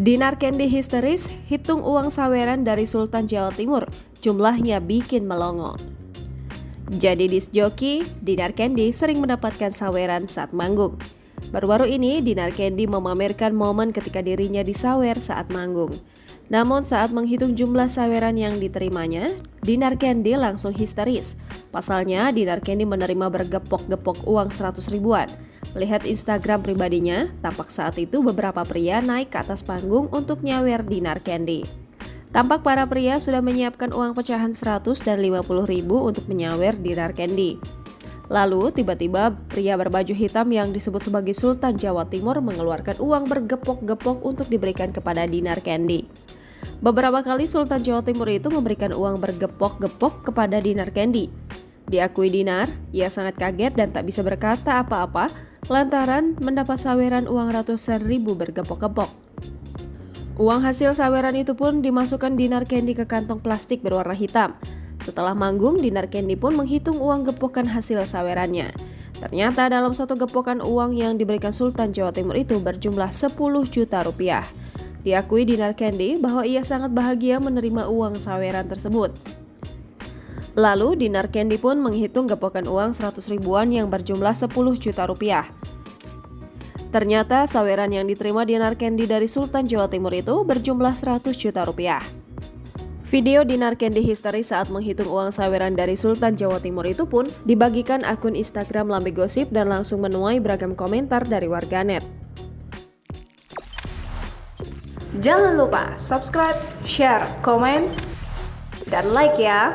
Dinar Candy histeris, hitung uang saweran dari Sultan Jawa Timur, jumlahnya bikin melongo. Jadi disc joki, Dinar Candy sering mendapatkan saweran saat manggung. Baru-baru ini, Dinar Candy memamerkan momen ketika dirinya disawer saat manggung. Namun saat menghitung jumlah saweran yang diterimanya, Dinar Candy langsung histeris. Pasalnya, Dinar Candy menerima bergepok-gepok uang 100 ribuan. Melihat Instagram pribadinya, tampak saat itu beberapa pria naik ke atas panggung untuk nyawer Dinar Candy. Tampak para pria sudah menyiapkan uang pecahan 100 dan 50 ribu untuk menyawer Dinar Candy. Lalu tiba-tiba pria berbaju hitam yang disebut sebagai Sultan Jawa Timur mengeluarkan uang bergepok-gepok untuk diberikan kepada Dinar Candy. Beberapa kali Sultan Jawa Timur itu memberikan uang bergepok-gepok kepada Dinar Candy. Diakui Dinar, ia sangat kaget dan tak bisa berkata apa-apa lantaran mendapat saweran uang ratusan ribu bergepok-gepok. Uang hasil saweran itu pun dimasukkan Dinar Candy ke kantong plastik berwarna hitam. Setelah manggung, Dinar Candy pun menghitung uang gepokan hasil sawerannya. Ternyata dalam satu gepokan uang yang diberikan Sultan Jawa Timur itu berjumlah 10 juta rupiah. Diakui Dinar Candy bahwa ia sangat bahagia menerima uang saweran tersebut. Lalu Dinar Candy pun menghitung gepokan uang 100 ribuan yang berjumlah 10 juta rupiah. Ternyata saweran yang diterima Dinar Candy dari Sultan Jawa Timur itu berjumlah 100 juta rupiah. Video Dinar Candy histeris saat menghitung uang saweran dari Sultan Jawa Timur itu pun dibagikan akun Instagram Lambe Gosip dan langsung menuai beragam komentar dari warganet. Jangan lupa subscribe, share, komen, dan like ya!